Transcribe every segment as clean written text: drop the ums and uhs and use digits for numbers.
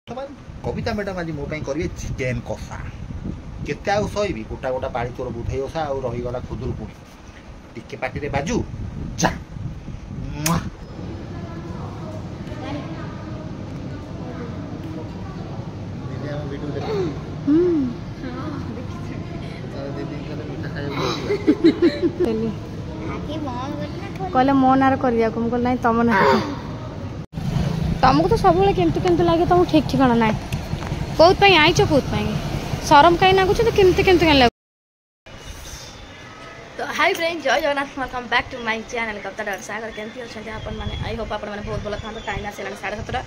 कविता madam आज मो करेंगे चिकेन कषा केते आउ सही गोटा गोटा पाड़ी तोर बुधई ओसा आ रहीगला खुदुरपुणी टिके पार्टी बाजू जा कहले मो नार करिया को कहले नहीं तुम ना तुमको तो सब केमती केमती लगे तुमको ठीक ठिकाना ना कौत पाई आईच कौत पाई शरम कहीं लगुच तो केमती केमती कहीं लग। तो hi friend Jai Jagannath welcome back to my channel Kavita dot Sagar केमती अच्छे आपण मैंने आई होप आपण मैंने बहुत भल था टाइम आसला 7:30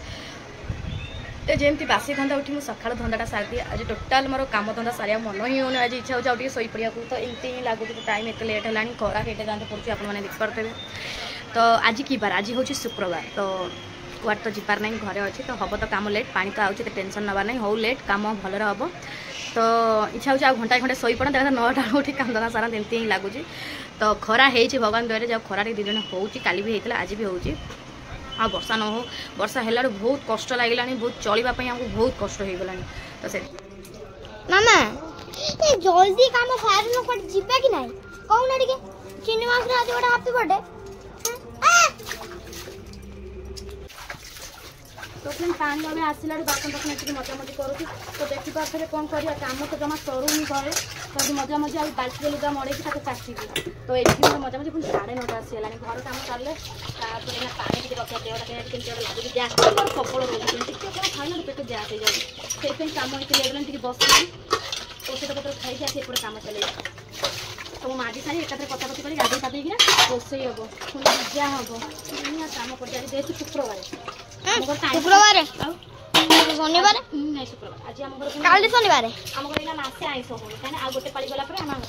जमी बासी धंदा उठी सका धंदाटा सारी दिए आज टोटाल मोर काम धंदा सारिया मन ही होने आज इच्छा हो शई पड़ा तो एमती ही लगुच टाइम एत लेट है खरा केटे जाते पड़े आपने देखिपे। तो आज की बार आज हूँ शुक्रवार तो कुआड तो जीपार ना घरे अच्छे तो हम तो काम लेट पानी तो आउे टेंशन नवा ना हो लेट काम भल हम तो इच्छा हो घंटा घंटे शई पड़ा देखा 9टा उठी काम धंदा सारा एमती ही लगुच। तो खरा है भगवान दया जब खरा दी दिन हो काली भी होता आज भी हो आ वर्षा न हो वर्षा है बहुत कष्ट लगे बहुत चलवाई आमको बहुत कष्ट हो गला तो से मामा ए जल्दी काम फायर न कोट जिबे कि नाही कहू ना टिके चिन्नी मास रे आज गोटा हैप्पी बर्थडे तो फ्रेंड पानी अबे आसिला बासन बासन एटी मजा मजी करूँ तो देखी पारे कौन करिया काम तो जमा सरूनी करे तो मजा मजी आ बाल्टी लुगा मड़े काटी तो ये मजा मजी पुणी 9:30 आसीगला घर काम चलले पानी टी रखा देहटा केमती लगे गैस सबल रोज खाइना पेट गैस हो जाए से कम लेट बस औषध पत्र खाई आसपटे कम चले तो माजी सारी एकाथरे कथाकथी कर गाधे पादेकिना रोसई हम पुणी पूजा हम दुनिया काम कर शुक्रवार शुक्रवार शनिवार नहीं शुक्रवार आज आम घर काली शनिवार आम घर मासे आईस हो कहीं आ गोटे पाली गला हम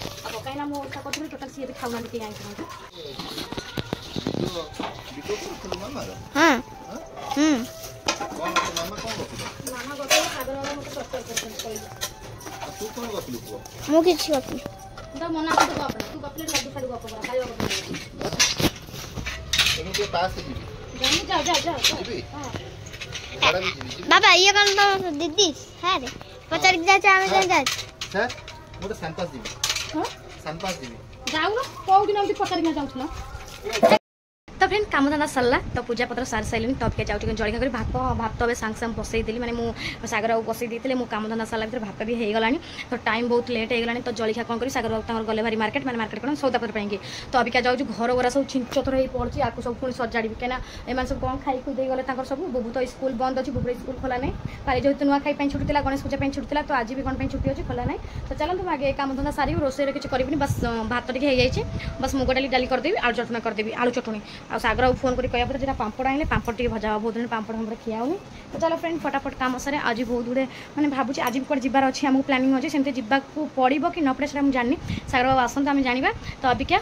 कहीं मो ओसा कर टोटाल सी भी खाऊना टी आईस मामा गप सागर मत प्रस्ताव मु किछि गप तो मना कर गप तू गपले लड्डू फाडू गप करा खाइयो एनु के पास जी जा जा जा हां बाबा ये कौन तो दीदी है रे पचार के जा चाहे जा जा सर मोटे संपास दिबी हां संपास दिबी जाऊ ना को दिन हम पचार के जाऊ ना। तो फ्रेंड काम धंदा सरला तो पूजा पत्र सारी सारे तो क्या जाऊँ जलिया कर भात भात अब सांगे सांगे बसई देली मैंने मुझे सागर बाबू बसई देते मो काम धंदा सरला भर भात भी हो गला तो टाइम बहुत लेट हो गला तो जलिया कौन कर सागर बाबू गले भारी मार्केट मैंने मार्केट कौन सौदा पत्र पाएंगे तो अबिका जाऊँ घर गुरा सब छिंचतर हो पड़ी आपको सब पुणी सजाड़ी कहीं एम सब कौन खाई खुद गले सब बुबू तो स्कूल बंद अच्छी बुबू स्कूल खोला नहीं पारी जेहतु नुआ खाई छुट्टी था गणेश पूजा छुट्टी था तो आज भी कौन छुट्टी अच्छी खोला नहीं तो चलते आगे काम धंदा सारी रोषे किसी करी बस भात टे हो बस मुग डाली डाली करदेवी आलू चटणी करदेवी आलू चटणी आ सागर बाबू फोन कर कह जो पापड़ आने पापड़ टी भजा बहुत दिन पापड़ हम खिया होनी तो चलो फ्रेंड फटाफट काम सारे आज बहुत गुड़े मैंने भावुँ आज भी कौन जीवार अच्छे आमको प्लानिंग अच्छे सेमती जावाक पड़ो कि न पड़े से जानी सागर बाबू आसतु आम जाना तो अबिका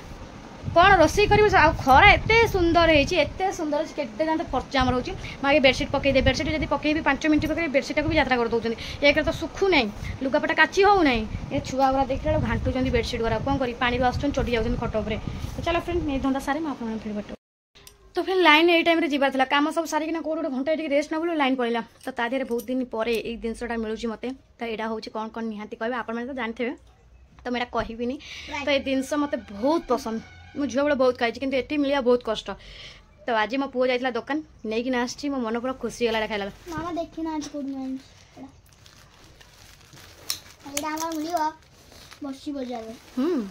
कौन रोषे कर खरा एत सुंदर होते सुंदर केते जाते फर्चा आम रोचे आगे बेडसीट पकईदे बेडसीट जब पकईबी 5 मिनट पकई बेडसीटा को भी यात्रा कर दौरान एक तो सुखु ना लुगापटा काची हो ना ये छुआ गुरा देखा घाटुंट बेडसीट गुरा कौन कर पानी आसुन चढ़ी जाऊँ खट उपर तो चलो फ्रेंड ये धंदा सारे मुझे फिर बट तो फिर लाइन ये टाइम जीवार था कम सब सारिकिना कौट गोटे घंटा ये रेस्ट नब लाइन पड़ा तो ता देहरे बहुत दिन पर ये जिनसा मिलूँ मत तो यहाँ हूँ कौन कौन निहाती कहे आप जानते तो मैं कहबी तो ये जिनस मत बहुत पसंद मु झील बेले बहुत खाई कि ये मिलवा बहुत कष्ट तो आज मो पुआ जाइला दुकान नहीं कि आसी मो मन पूरा खुशी गला खाइला मामा देखी ना आज कोड में एडा हमर मिलियो बसी बजार में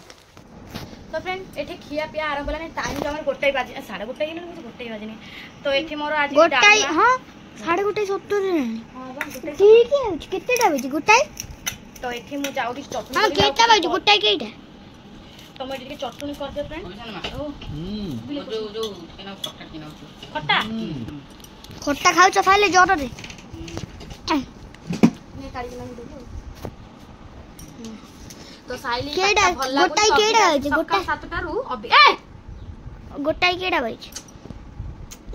तो फ्रेंड एठी खिया पिया आरंभ होला टाइम जमर गोटाई बाजे 1:30 गेल गोटाई बाजे नहीं तो एठी मोर आज गोटाई हां 1:30 रे हां बा ठीक है कितनेटा बजे गोटाई तो एठी मु जाउडी चटनी हां केटा बजे गोटाई केटा तो मैं ଟିକେ चटनी कर दे फ्रेंड जो केना खट्टा खट्टा खाउ छ खाइले जर रे ने काली ना दे तो साइली केडा गोटाई केडा है गोटाई 7टा रु अबे ए गोटाई केडा भाई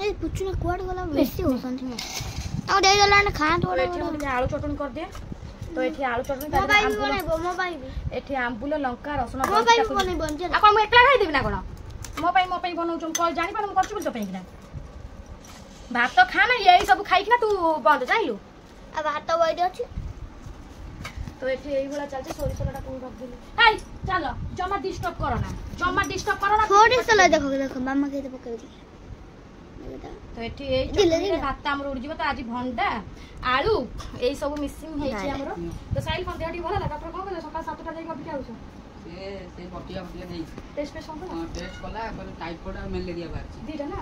ए पुछना कोड गला बेसी हो संथि आ दे दला ना खा थोड़ा आलू चटनी कर दे तो एठी आलू चटनी मोबाइल एठी आंबुल लंका रसुन मोबाइल बनै बन आ कोन एकला खाइ देबी ना कोन मो पई बनौ तुम कॉल जानि पर करछु बोल तो पई ना भात तो खा ना यही सब खाइ कि ना तू बंद जाइलु अब भात बैठ अच्छी तो एठी एई भला चलছে সরিষাটা কোন রখ দিলি এই চলো জমা ডিস্টার্ব করো না সরিষা দেখো দেখো মামা কে পকাই দি তো এठी এই চটনিরে ভাত আমর উড়ি ଯିବ তো আজি ভন্ডা আলু এই সব মিক্সিং ହେଇଛି আমর তো সাইল ফন দেহটি ভাল লাগা ডক্টর কোন কলে সকাল 7টা যাই গপি আউছ ସେ ବଟିଆ ଦେଇ টেস্ট পে সম্পূর্ণ ଟେଷ୍ଟ କଲା କହିଲେ ଟାଇଫଏଡ୍ ଆଉ ମ୍ୟାଲେରିଆ ବାହାରିଛି ଦିଟା ନା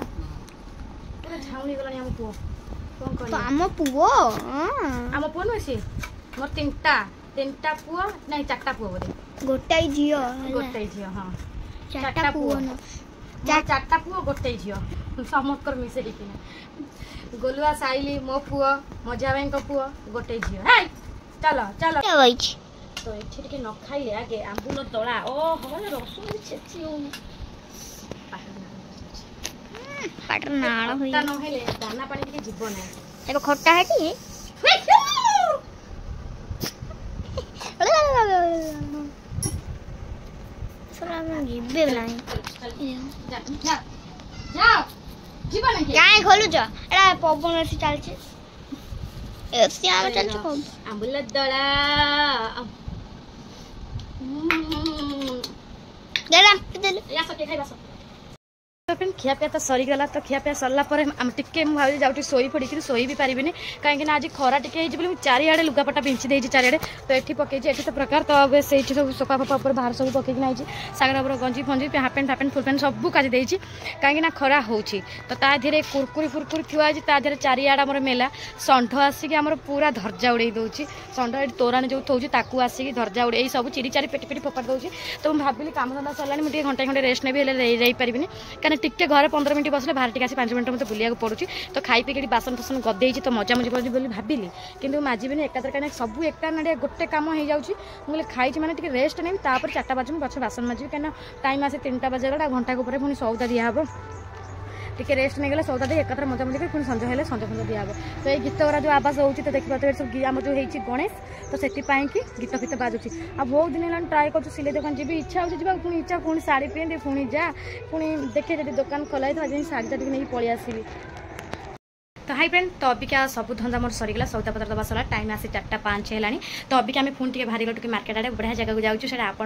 ପୁରା ଝାଉଣି ଗଲାଣି ଆମ ପୁଅ কোন কই ଆମ ପୁଅ ଆମ ପୁଅ ନୁହେଁ ସେ ମୋର ତିନିଟା ପୁଅ ନାଇଁ ଚାରଟା ପୁଅ ବୋଧେ ଗୋଟାଇ ଝିଅ ଗୋଟାଇ ଝିଅ ହଁ ଚାରଟା ପୁଅ ନ ଚାରଟା ପୁଅ ଗୋଟାଇ ଝିଅ ସମସ୍ତଙ୍କର ମିଶେଇକି ନା ଗୋଲୁଆ ସାଇଲି ମୋ ପୁଅ ମଜା ଭାଇଙ୍କ ପୁଅ ଗୋଟାଇ ଝିଅ ହେଇ ଚାଲ ଚାଲ ଯାଇଛି ତ ଏଠି ଟିକେ ନ ଖାଇଲେ ଆଗେ ଆମ୍ବୁଲ ତଳା ଓହୋ ରସୁଣ ବି ଛେଚି ହଉନି ପାଟର ନାଳ ହୋଇ ତା ନ ହେଲେ ଦାନା ପାଣି ଟିକେ ଯିବ ନାହିଁ ଏବେ ଖଟା ହେଟି ସରା ମୁଁ ଯିବେ ନାହିଁ ଯାଅ ଯିବ ନାହିଁ କାଇଁ ଖୋଲୁଛ ଏଟା ପବନ ଏଠି ଚାଲିଛି ଏସି ଆମେ ଚାଲିଛି ଆମ୍ବୁଲ ଦଳା ଦେଲା ଦେଲେ ଆସ କିଏ ଖାଇବାସ तो फ्रेंड खियापिया तो सरीगला तो खियापिया सरला टे मुझे जाऊँ शोई पड़ी शोई भी पारिनी कहीं आज खरा टे हो चारिड़े लुगापटा भिंची देती चारिड़े तो ये पकई ये तो प्रकार तो से सब सोफा फोफा उपर बाहर सब पकईक आई सागर गंजी fungi half pant full pant सब काजी देती कहीं खरा हो तो ताधे कुरकुरी फुरकुरी थुआ ताधे चारिआड आम मेला षंढ आसिक आम पूरा धर्जा उड़े दूसरी षंढ ये तोराणी जो थोड़ी आसिक धर्जा उड़े सब चिड़ी चारि पेटी पेटी फोपाड़ दूसरी तो मुझे भाविली काम धंदा सरला मुझे घंटे घंटे रेस्ट नेबी रही पारिनी कहीं टिके घरे 15 मिनट बसले बाहर टिके 5 मिनट मत बुलिया पड़ुची तो खाई पी बासन फासन गदे तो मजा मजी पड़ी बोली भाविली कि माजिबी एकादर कहीं सब एक नाड़िया गोटे कम हो जाऊँगी मुझे खाई मैंने रेस्ट नहीं तापर 4टा बाजू पछे बासन माजिबी कहीं टाइम आसे 3टा बजेगा घंटा को पुणी सौदा दिहब टिके रेस्ट नहीं गले सौदा दे एकाथर मजा मजा कर संज हेल्ले संज फंज दिहब तो ये गीत गुरा जो आवाज होती तो देखिए सब आम जो होती गणेश तो से कि गीत फीत बाजुची आ बहुत दिन है ट्राए कर सिलाई दुकान जी इच्छा हो पुणी इच्छा पुणी शाढ़ी पिंधे पुणी जा पुणी देखे जब दुकान खोला था शाढ़ी टाइम नहीं पलि आसबि तो हाई फ्रेंड तो अबिका सब धंदा मोर सरीगला सौदा पत्र दबा सरला टाइम आसी 4:05 है तो अबिका आम पुणी बाहरी गलु कि मार्केट आड़े बढ़िया जगह जाऊँ से आपको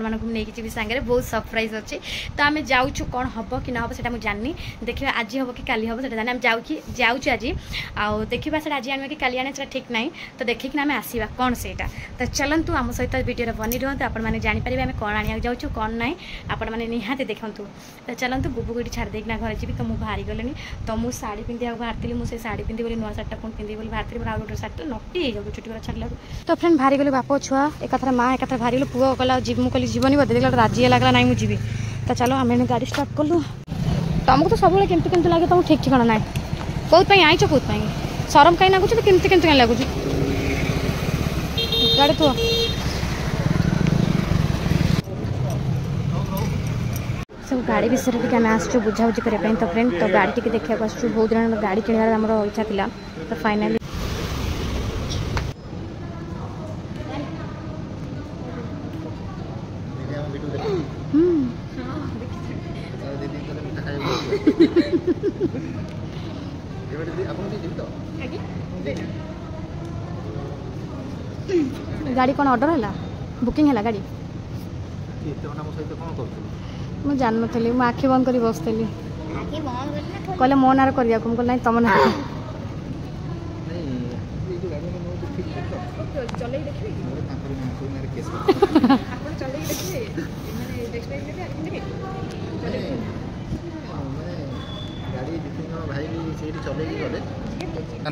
जी सांगे बहुत सरप्राइज अच्छी तो आम जाऊँ कौन हम कि ना हम से जानी देखिए आज हम कि काली हम से जाने आम जाऊँ आज आउ देखा से आज आने कि काली आने से ठीक ना तो देखिए आम आसवा कौन से तो चलतु आम सहित वीडियो बनी रुहतु आपने जानीपर आम कौन आने जाऊँ कौन ना आपण मैंने निहाती देखूँ तो चलतु बुबू को छाड़ देना घर जी तो मुझे बाहरी गली तो मुझे शाढ़ी पिंधा बाहरी मुझे शाढ़ी पिंधि बोली नुआ सार्टा पुणी पिंधि बोली बाहर आउ गोटे सार्टा नटी हो जाऊँ चुटी छाड़ा तो फ्रेंड बाहरी गली बाप छुआ एक माँ एक बाहरी गलु पुओ कला मुझे जीवनी बोधे देखा राजी लगला ना मुझे तो चलो आम गाड़ी स्टार्ट कलु तुमको तो सब केमती लगे तुमको ठीक ठिकाना ना कौन आईच कौन शरम कहीं लगुच तो केमती कहीं लगुच गाड़ी थो सब गाड़ी विषय टी आम आसु बुझाबुझी करने तो फ्रेंड तो गाड़ी टी देखा आस बहुत दिन गाड़ी किणार आम इच्छा था तो फाइनाली गाड़ी कौन ऑर्डर है बुकिंग है गाड़ी मुझे जान नी मुझे आखि बंद कर बसली कहले मो ना कर ना तुम ना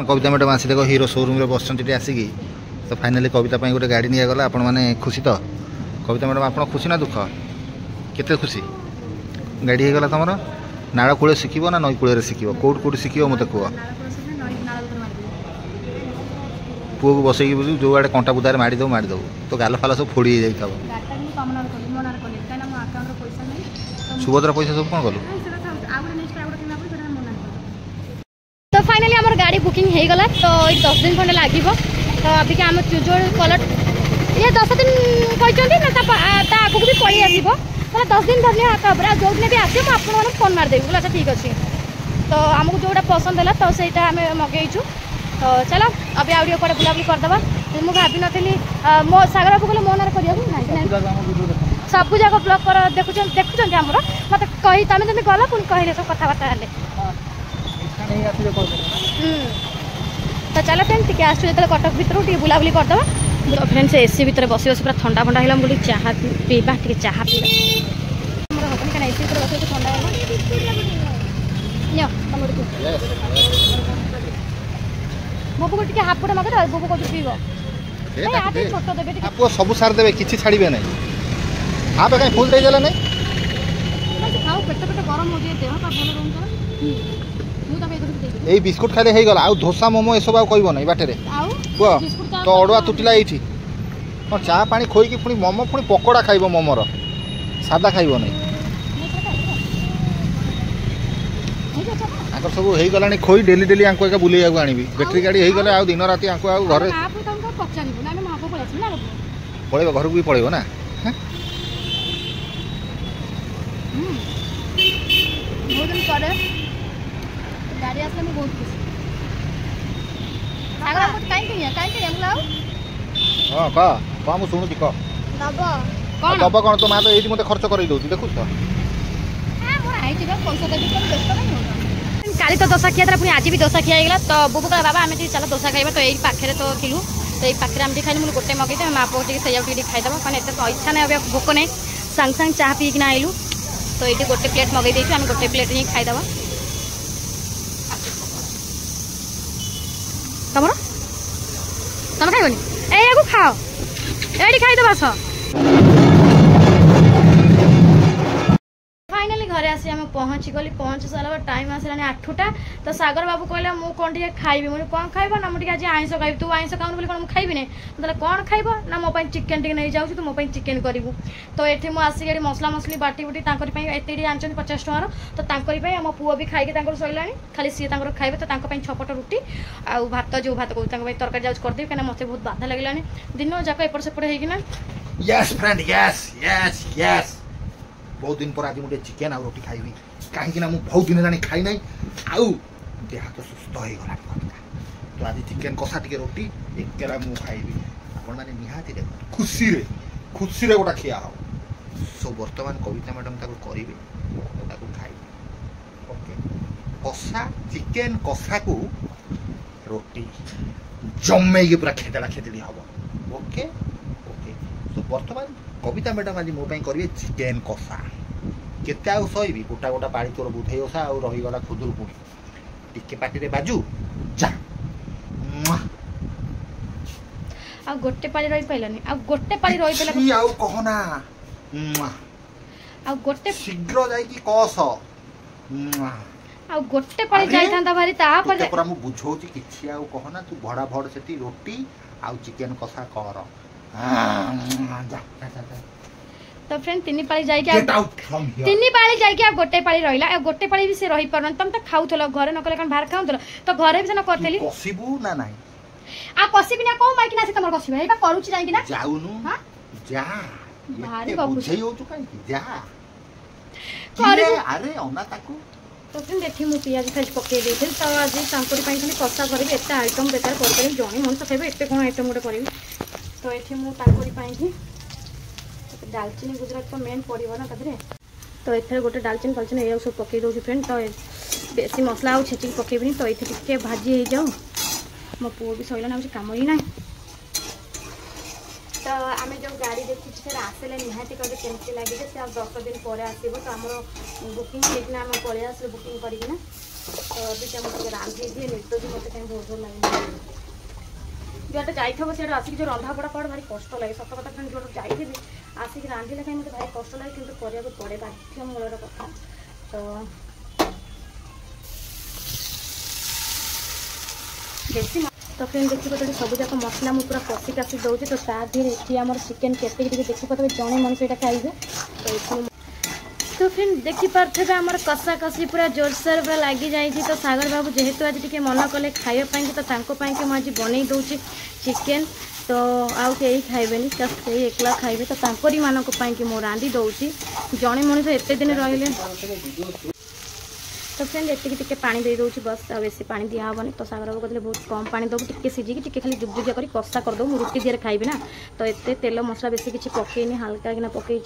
कविता मैडम आसी देख हीरो शोरूम बस आसिकी तो फाइनाली कविता गोटे गाड़ी नि गला आपण मैंने खुशी तो कविता मैडम आप खुशी ना दुख केते खुशी गाड़ी हो गला तुम नाड़ कूल शिखब ना नई कूल शिखब कौट कौट शिखब मत कह पुओ को बसई जो आड़े कंटा बुदार मारिदेव तो गाल फाल सब फोड़ी जाता सुभद्रा पैसा सब कौन कलु तो फाइनाली आम गाड़ी बुकिंग हो गला तो 10 दिन खंडे लगे तो अभी आम जो कलर ये 10 दिन कहते ना आगू भी पलि आसो तो 10 दिन धरने हाथ जो दिन भी आसे मुझे फोन मारदेवी बोला अच्छा ठीक अच्छे तो आमको जोटा पसंद है तो सहीटा आम मगेचु तो चलो अभी आउ कड़े बुलाबुली करदे मुझे भाभी नी मो सागर बाबू कहले मो नार करिया सब जाक ब्लॉग कर देखुं आमर मत कही तुम जमी गला पुणी कहले सब कथबार्ता हेले तो चलो फ्रेंड टी आसु जो कटक भितर टी बुलाबुली करदे तो फ्रेंड से एसी भितर बस बस पूरा ठंडा फंडा है बोली चाह पीवा टे चाह पीवा हम क्या एसी भितर बस ठंडा बोबू को टे हाफ गोटे मगे बोबू को पीब छोट देवे आपको सब सार देवे किसी छाड़े ना आप कहीं फुल दे देला नहीं खाओ पेट पेट गरम हो जाए देह भल रोज यही बिस्कुट खाली हो गला धोसा मोमो एसब आउ कहब ना बाटे कह तो अड़ुआ तुटिला ये चा पानी खोईकी पुणी मोमो पुणी पकोड़ा खाइब मोमोर सादा खाइब नहीं आकर सब हो गला खोई डेली डेली आंको एका बुले आनी बैटेरी गाड़ी हो गले दिन राति आंको आ घर पड़ेगा घर को भी पड़ेगा ना गाड़ी आसले मैं बहुत खुश सागर कहीं हाँ कह मुझे शुणुची कह दब कौन तो माँ तो ये मत खर्च कर देखु तो काली तो दोसा खिया था पुणी आज भी दोसा खिया गला तो बुबू कहा बाबा आम चल दोसा खाइबा तो यही पाखे तो थिलु तो ये पाखे आम खाई मुझे गोटे मगेदे माँ पुओ टे खाईदेव कहने एत इच्छा ना भोक नहीं सांग सांग चाह पीकिना आइलु तो ये गोटे प्लेट मगे देछु आम गोटे प्लेट ही खाईदेव तुम तुम खाइबनी ए खाओ ये खाईदेव आस फाइनाली घरे आसी आम पहुँची गली पहुँची सारा टाइम आसलानी 8टा तो सागर बाबू कहले मु कौन टे खाइबी मुझे कौन खाइब ना मुझे आज आइंस खाइबी तू आइंस खाऊन बोली कौन खाइबी नहीं मतलब कौन खाइब ना मो चिकेन टे नहीं जाऊँ तो मो चिकेन करूँ तो ये मुझे मसला मसली बाटी बुटी एत आनी 50 टकर तो आम पुओ भी खाई सैला खाली सी खाइबे तो 6 पट रुटी आउ भात जो भात कहूँ तरकारी जाऊँ करदेवी कहीं मत बहुत बाधा लगे दिन जाक एपट सेपट होना yes friend yes yes yes बहुत दिन पर आज मुझे चिकेन आउ रोटी खाइबी कहीं बहुत दिन है खाई ना आउ देह तो सुस्थ हो गला तो आज चिकेन कषा टे रोटी एकला मु खाइबी आपण माने निहाती खुशी रे गोटा खिया हो सो वर्तमान कविता मैडम ताको करिवे ताको खाइबी ओके कषा चिकेन कषा को रोटी जम्मे के पूरा खेतड़ी हम ओके ओके तो वर्तमान कविता मैडम आज मो करेंगे चिकेन कषा केते आउ सही गोटा गोटा पाड़ी तोर बुधे ओसा आउ रहीगला खुदुरपुणी टिके पाटी बाजू जा आ गोटे पाली रही पाइलानी आ गोटे पाली रही पाइला आउ कहना आ गोटे शीघ्र जाई की कस आ गोटे पाली जाई थांदा भारी ता पर पूरा मु बुझौची किछि आउ कहना तू भड़ा भड़ सेठी रोटी आउ चिकेन कषा कर जा तो फ्रेंड 3 पाली जाई के 3 पाली जाई के गोटे पाली रहिला आ गोटे पाली भी से रही परन तुम तो खाउथलो घरे न कले कन बाहर खाउथलो तो घरे भी से न करथली कसिबू ना नाही आ कसिबी ना को माइक ना से तमर कसिबा एबा करूची जाई कि ना जाउनु हां जा भारी बाबू बाबू छई हो तू काई जा अरे ओना ताकू तो फ्रेंड देखी मु पियाज खाली पके देथिल तो आज सांकुरी पाई खाली कसा करबी एते आइटम बेकार कर करबी जणी मन तो खाइबे एते कोन आइटम गोटे करबी तो एठी मु सांकुरी पाई की दालचीनी गुजरात तो मेन पड़ो ना तादरे तो एथे गोटे दालचीनी फालचीनी ये सब पकई दो फ्रेंड तो बेसी मसला आउ छेचिक पकेबनी तो ये टिके भाजी हो जाऊ मो पुओ भी सैला ना कम ही ना तो आम जो गाड़ी देखी से आसले निहाती कभी केमती लगे से 10 दिन पर आसो तो आम बुकिंग होना आम पलि आस बुकिंग करना तो अभी मुझे रांधि दिए निद भी मतलब कहीं बहुत भल लगे जोटा जाइए से आसिक जो रंधापड़ा पड़ भारी कष्ट लगे सत कथा फ्रेंड जो जाइए आसिक रांधिले कहीं मतलब भारी कष्ट लगे कि करने पड़े बाध्य मूलर कथा तो बेसी तो फ्रेंड देखिए तो सब जाक मसला मुझे पूरा कषि कासी दूसरी तो ये आम चिकेन केते देखिए जड़े मनुष्य यहाँ खाइबे तो फ्रेंड देखिपे आम कषा कषि पूरा जोरसोर पूरा लगी जाए तो सागर बाबू जेहेतु आज टी मन कले खावाई तो मुझे बनई दूसरी चिकेन तो आउ कई खाइबे जस्ट कई एकला खाइबे तो तांकरी मानक मु रांधि दूसरी जड़े मनुष्य एत दिन रही तो तो फ्रेंड ये पानी दे दूँ बस आ बेसी पानी दिहबनी तो सागर बाबू कहते बहुत कम पानी दबू टिके सिझिकी टिके खाली जुगजुगिया कर कषा करदे मुझे रुटी दिए खाइबी ना तो एत तेल मसला बेसी किसी पकईनी हाल्का कि पकई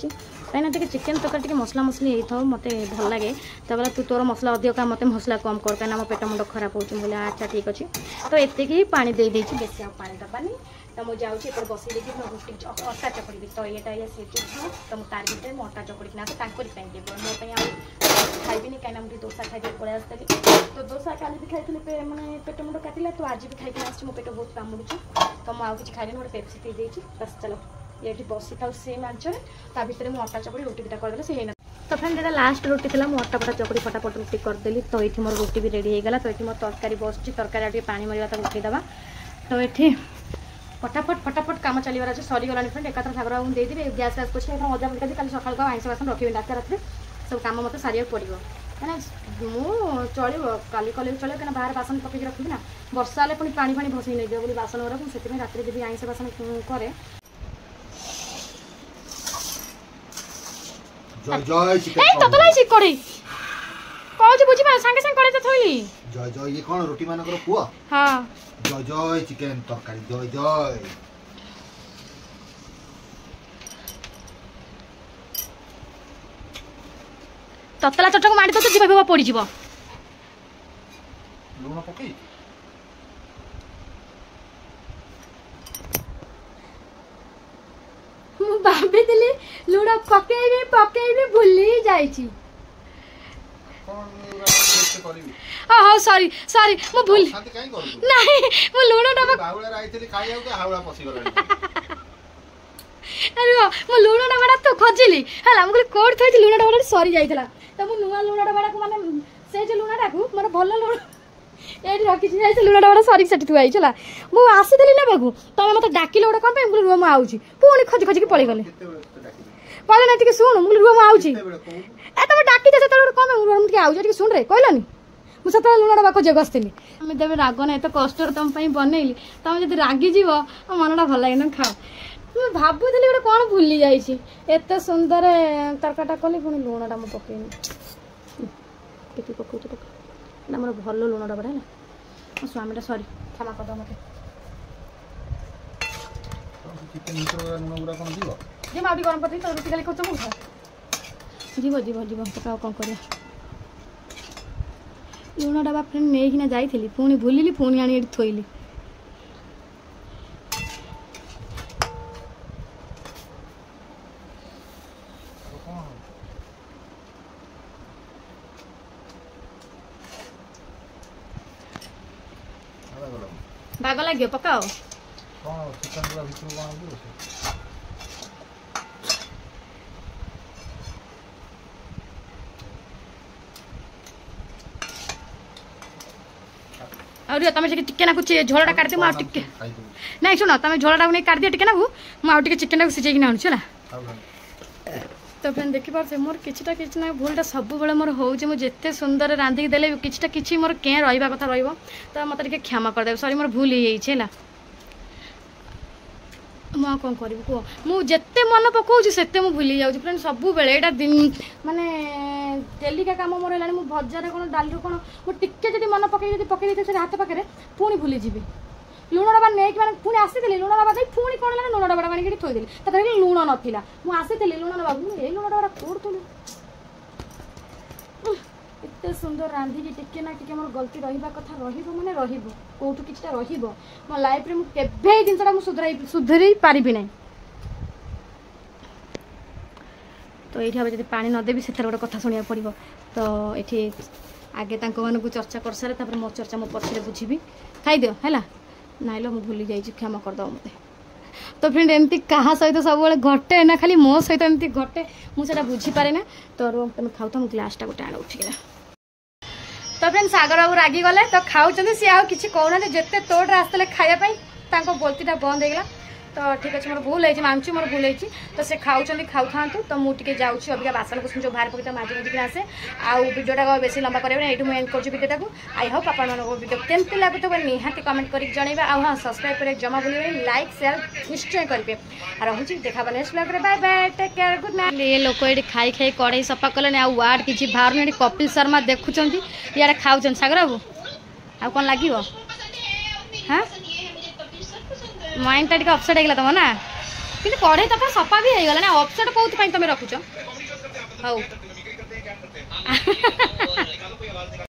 कहीं चिकेन तक मसला मसली होता मत भल लगे तो तू तोर मसला अधिक मत मसला कम कर कहीं मो पेट मुंड खराब हो बोले अच्छा ठीक अच्छे तो एतिक पानी दे देती बेसी आ पानी दबानी तो मुझे जाऊँगी एपटे बस देखिए रुटी अटा चकड़ी तो ये सीटी तो मुझे तार भितर अटा चकड़ी ना तो मोपाई खाइबी कहीं मुझे दोसा खाई पड़े आसती तो दोसा काली भी खाई मैंने पेट मुंड काटिला तो आज भी खाई आस पेट बहुत कामुड़ी तो मुझे किसी खाइबी गोटे पेप्सी पी देती बस चलो ये बसी था सेम आंचर ता भर मुझे अटा चकड़ी रुटी दुटा करदे से तो फ्रेंड ये लास्ट रुटी थी मुझे अटा पटा चकड़ी फटाफट रुटी करदेली तो ये मोर रुटी भी रेडी होगा तो ये मोर तरकारी बस तरकारी पानी मरवा उठेदेवा तो ये फटाफट फटाफट काम चलवर अच्छे सरीगला फ्रेंड एकाथर सागर मुझे देदेवी गैस गैस कुछ मजा मजा कल सकाल को आइंस बासन रखी रात रात सब कम मत सारे पड़ो कहीं चलो काली कले चलो कहीं बाहर बासन पकड़ रखी ना वर्षा हेल्ले पुणी पानी पानी भसई नहीं बोली बासन गुरा मुझे रात जब आइंस बासन कै कड़े कौन बुझी सांगे सांगे कड़े तो थोली जय जय ये कौन रोटी मानकर पुआ हाँ जय जय चिकेन तरकारी जय जय ततला चटक मारी तो जीवा पड़ जा लुण पकई भाभी लुण पकईबी पकईबी भूली जाइए हाँ सॉरी सॉरी मु भूल नहीं मु लुण डबा बाहुला राइतली खाइया के हावड़ा पसी गला अरे मु लुण डबाटा तो खोजिली हला मु कोड थई लुण डबाटा सरी जाइतला तो मु नुआ लुण डबाटा को माने से जे लुणटा को मोर भल लुण एडी रखी जाई से लुण डबाटा सरी सटी तू आइछला मु आसी देली ना बागु तमे मते डाकिलो ओडा कोन पे मु रुवा मु आउची पुणी खोजी खोजी के पळी गले पळे ना टिके सुन मु रुवा मु आउची ए तमे डाकी जे सेतले कोन पे मु टिके आउची टिके सुन रे कहलानी मु सतला लुण डबा खोजे गस्तिली हमें देबे राग ना एत कष्ट तुम पई बनैली तमे जदी रागी जीव मनटा भल लागे ना खाओ मैं भाबुली गोटे कौन भूली जाइए एत सुंदर तरकाटा कली पुणी लुणटा मुझे पकईनी के पकाऊ ना मोर भल लुण डबा है मो स्वामीटा सरी क्षमा करद मत जी मैं गरम कर तो रुटी खाली कर जीव जीव जीव पकाओ कौन कर लुण डबा फ्रेंड नहीं जाइली पुणी भूलिली पुणी आनी थोइली भाग लगे पकाओ और तुम टिके ना झोलटा काटदे मुझे टिके नहीं शुण तुम झोलटा नहीं काटदिए टिके ना मुझे चिकेन सीझे आनुची है तो फ्रेंड देखिपे मोर किछटा किछ ना भूलटा सब बेले मोर होउचे मु जेते सुंदर रांधिक देले किछटा किछि मोर के रहिबा कथा रहइबो तो मत टिके क्षमा कर दे सॉरी मोर भूल हो जाइए मु कौन करी कह मु जेते मन पकाउछि सेते मु भूली जाउछि फ्रेंड सब बेले एटा दिन माने डेली का काम मोर हेलानी मु भजार कोन डाली कोन मु टिके जदी मन पकई देते से हाथ पाखे पुणी भूली जीवी लुण डबा नहीं मैंने पुणी आसी लुण डबा नहीं पुणी कौन है लुण डबा आनी थोदेली तो लुण नाला मुझे लुण डबा ये लुण डबा कौन एत सुंदर रांधिकी टिके ना टिके मोर गलती रहा कथा माने कौटू किछटा मो लाइफ रे मुझे जिनसा सुधरी पारिबी ना तो ये हम जब पानी नदेवी से गोटे कथा शुणा पड़ो तो ये आगे मानक चर्चा कर सारे मो चर्चा मो पछे बुझी खाईदि है नाइल मुझे भूली जाइए क्षमा करदे मत तो फ्रेंड एमती क्या सहित सब घटे ना खाली मो सहित एमती घटे मुझे बुझीपारे ना तो तुम खाऊ तो ग्लासटा गोटे आण उठिक तो फ्रेंड सागर बाबू रागी गले तो खाऊँ सी आ कि कहना जिते तोड़ आसते खायापी बोलतीटा बंद होगा तो ठीक अच्छे मोर भूल है मानुची मोर भूल है तो से खाऊँ खाऊ था तो मुझे जाऊँगी अबिका बासन कुछ जो बाहर पकड़ माजी मुझे आसे आउ भिडियोटा बेस लंबा करें ये मुझे एंड कर भिडियोटा को आई होप आप भिडियो केमती लगुत निहाती कमेंट कर जनइबे हाँ सब्सक्राइब कर जमा भूल लाइक शेयर निश्चय करेंगे रोचे देखा नेक्स्ट ब्लॉग रे bye bye take care good night. ये लोक ये खाई खाई कड़े सफा कले आ वार्ड किसी बाहर कपिल शर्मा देखुं इे खाऊन सागर बाबू आ कौन लगे हाँ माइंड टा अपसेट होगा तुम ना कि कड़े तो सफा भी होगा ना अपसेट कौन तुम रखुच हौ